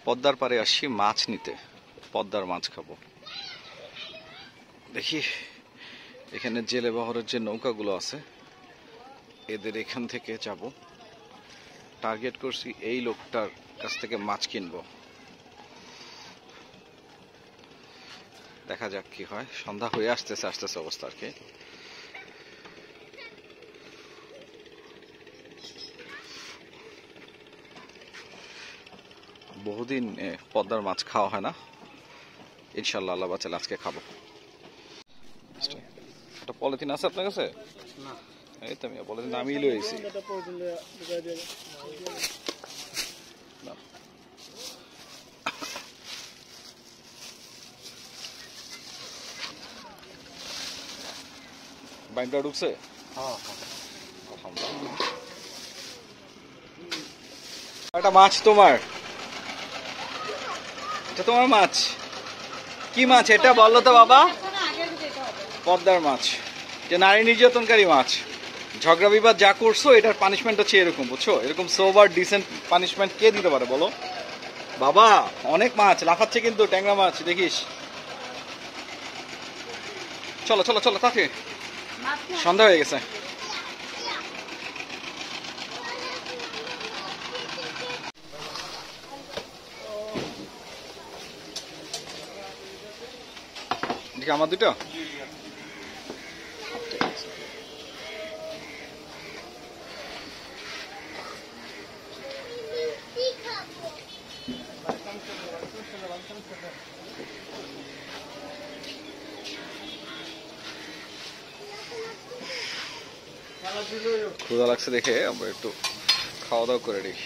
পদ্মার পাড়ে আসছি মাছ নিতে, পদ্মার মাছ খাবো। দেখি এখানে জেলে বহরের যে নৌকাগুলো আছে এদের এখান থেকে যাব। টার্গেট করছি এই লোকটার কাছ থেকে মাছ কিনবো। দেখা যাক কি হয়। সন্ধ্যা হয়ে আসতেছে আসতেছে অবস্থা আর কি। বহুদিন পদ্মার মাছ খাওয়া হয় না, ইনশাল্লাহ আল্লাহ বাঁচালে আজকে খাবো। একটা পলিথিন আছে আপনার কাছে? না, এই তো আমি পলিথিন আমি লইছি। বাইনটা ঢুকছে? একটা মাছ তোমার, এটা তোমার মাছ। কি মাছ এটা বললো তো বাবা? পদ্মার মাছ, যে নারী নির্যাতনকারী মাছ। ঝগড়া বিবাদ যা করছো এটার পানিশমেন্ট হচ্ছে এরকম, বুঝছো? এরকম সোবার ডিসেন্ট পানিশমেন্ট কে দিতে পারে বলো? বাবা অনেক মাছ লাফাচ্ছে কিন্তু, ট্যাংরা মাছ দেখিস। চলো চলো চলো তাকে, সন্ধ্যা হয়ে গেছে। এদিকে আমার দুটো ক্ষুধা লাগছে দেখে আমরা একটু খাওয়া দাওয়া করে নিই।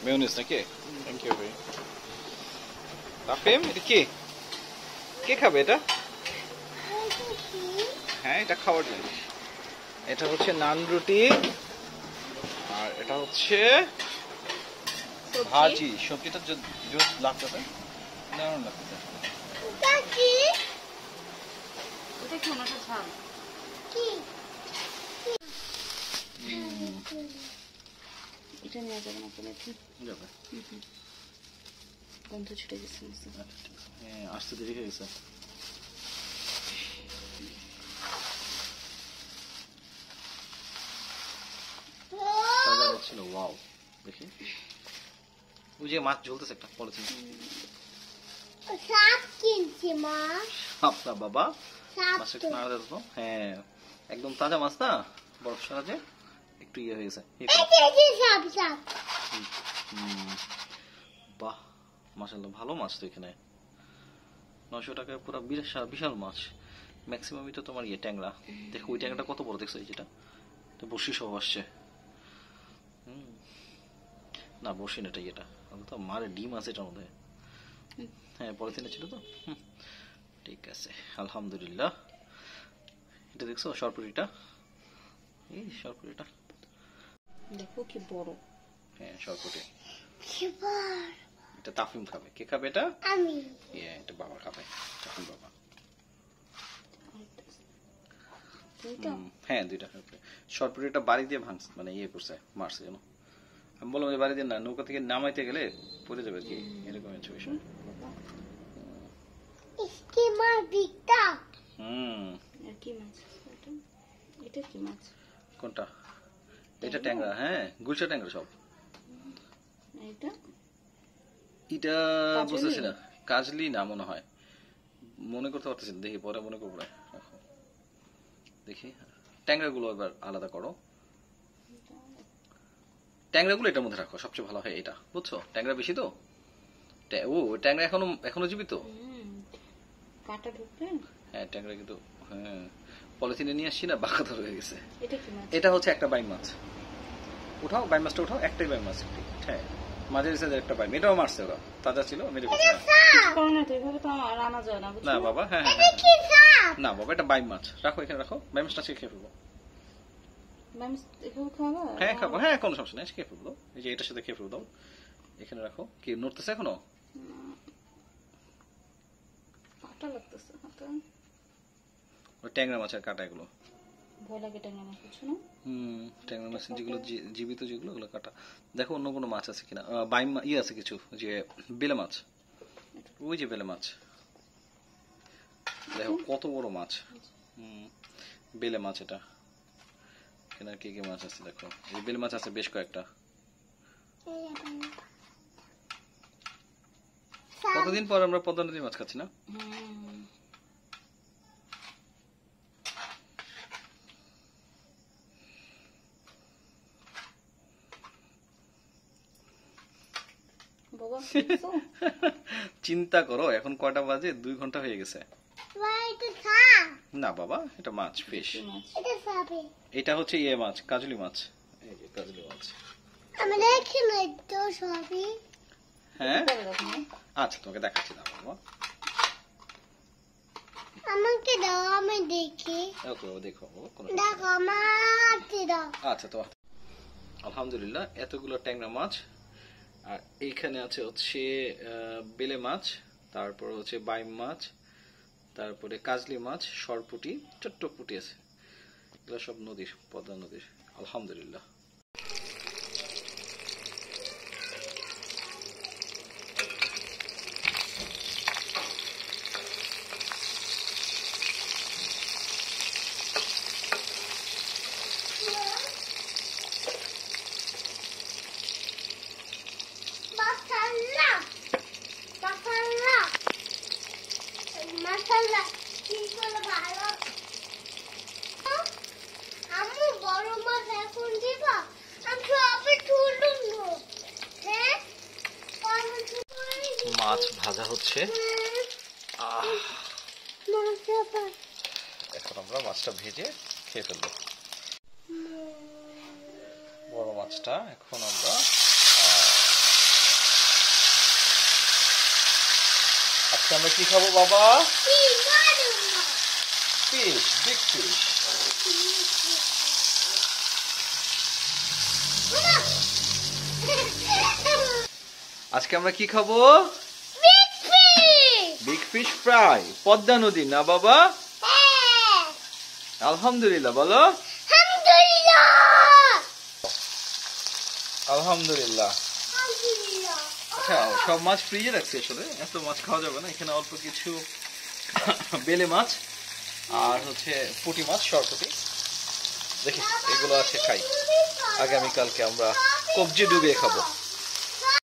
মেয়োনিজ নাকি? থ্যাংক ইউ ভাই। রাফিম এটা কে কে খাবে এটা? হ্যাঁ এটা খাওয়ার জিনিস। এটা হচ্ছে নান রুটি, আর এটা হচ্ছে ভাজি। সবজিটা জোস লাগতেছে, দারুণ লাগতেছে। এটা নিয়ে যাবে না পরে যাবে। গন্ধ ছুটে গেছে। হ্যাঁ আসতে দেরি হয়ে গেছে। ছিল ওয়াও, দেখি ওই যে মাছ ঝুলতেছে একটা পলিথিন। সাপ কিনছি মা। সাপ না বাবা, মাছটা একটু নাড়া দিত। হ্যাঁ একদম তাজা মাছ না, বরফ সারাতে একটু ইয়ে হয়ে গেছে। বাহ মাশাআল্লাহ, ভালো মাছ তো এখানে। 900 টাকায় পুরো বিশাল মাছ। ম্যাক্সিমামই তো তোমার ইয়ে ট্যাংরা। দেখো ওই ট্যাংরাটা কত বড় দেখছো, এই যেটা তো বসি সহ আসছে। না বসি না, এটা ইয়েটা তো মারে ডিম আছে এটার মধ্যে। হ্যাঁ পলিথিনে ছিল তো। ঠিক আছে আলহামদুলিল্লাহ। এটা দেখছো সরপুরিটা, এই সরপুরিটা দেখো কি বড়। হ্যাঁ সরপুরি। এটা তাফিম খাবে। কে খাবে এটা? আমি। এটা বাবা খাবে, তাফিম বাবা। হ্যাঁ দুইটা খাবে। সরপুরিটা বাড়ি দিয়ে ভাঙছে, মানে ইয়ে করছে, মারছে যেন। আমি বললাম যে বাড়ি দিয়ে না, নৌকা থেকে নামাইতে গেলে পড়ে যাবে কি, এরকম হচ্ছে বিষয়। কোনটা? এটা ট্যাংরা। হ্যাঁ গুলশা ট্যাংরা সব। এটা বুঝতেছি না, কাজলি না মনে হয়, মনে করতে পারতেছি না। দেখি পরে মনে করবো। দেখি ট্যাংরা গুলো এবার আলাদা করো। ট্যাংরা গুলো এটার মধ্যে রাখো, সবচেয়ে ভালো হয় এটা, বুঝছো? ট্যাংরা বেশি তো। ও ট্যাংরা এখনো জীবিত। হ্যাঁ ট্যাংরা কিন্তু, হ্যাঁ পলিথিনে নিয়ে আসছি না, বাঁকা হয়ে গেছে। এটা হচ্ছে একটা বাইম মাছ। উঠাও বাইম মাছটা, উঠাও। একটাই বাইম মাছ। হ্যাঁ মাঝের সাইজের একটা বাইম। এটাও মারছে ওরা, তাজা ছিল মেরে ফেলছে। না বাবা, হ্যাঁ হ্যাঁ না বাবা, এটা বাইম মাছ। রাখো এখানে রাখো, বাইম মাছটা খেয়ে ফেলবো। হ্যাঁ খাবো, হ্যাঁ কোনো সমস্যা নেই, খেয়ে ফেলবো। এই যে এটার সাথে খেয়ে ফেলবো। দাও এখানে রাখো। কি নড়তেছে এখনো? ওই ট্যাংরা মাছের কাঁটা এগুলো। ভয় লাগে ট্যাংরা মাছ, বুঝছো না? ট্যাংরা মাছ যেগুলো জীবিত, যেগুলো ওগুলো কাটা। দেখো অন্য কোনো মাছ আছে কিনা। বাইম আছে কিছু, যে বেলে মাছ, ওই যে বেলে মাছ, দেখো কত বড় মাছ। বেলে মাছ এটা। এখানে কি কি মাছ আছে দেখো, এই বেলে মাছ আছে বেশ কয়েকটা। কতদিন পর আমরা পদ্মা নদীর মাছ খাচ্ছি না? বাবা চিন্তা করো, এখন কয়টা বাজে? 2 ঘন্টা হয়ে গেছে। না বাবা, এটা মাছ, ফিশ। এটা হচ্ছে ইয়ে মাছ, কাজলি মাছ। এই যে কাজলি মাছ। হ্যাঁ আচ্ছা, তোমাকে দেখাচ্ছি না বাবা। আমাকে দাও, আমি দেখি। ওকে বাবা, দেখো বাবা, কোনো দেখো আমার দাও। আচ্ছা। তো আলহামদুলিল্লাহ এতগুলো ট্যাংরা মাছ, আর এইখানে আছে হচ্ছে বেলে মাছ, তারপর হচ্ছে বাইম মাছ, তারপরে কাজলি মাছ, সরপুটি, ছোট্ট পুটি আছে। এগুলো সব নদীর, পদ্মা নদীর। আলহামদুলিল্লাহ। মাছ ভাজা হচ্ছে। এখন আমরা মাছটা ভেজে খেয়ে ফেলবো। বড় মাছটা এখন আমরা আজকে আমরা কি খাবো বাবা? Fish, big fish. আজকে আমরা কি খাবো? বিগ ফিশ ফ্রাই, পদ্মা নদী না বাবা? আলহামদুলিল্লাহ বলো। আলহামদুলিল্লাহ। আচ্ছা, সব মাছ ফ্রিজে রাখছি, আসলে এত মাছ খাওয়া যাবে না। এখানে অল্প কিছু বেলে মাছ আর হচ্ছে পুঁটি মাছ, সরপুটি। দেখি এগুলো আছে, খাই। আগামীকালকে আমরা কবজি ডুবিয়ে খাবো।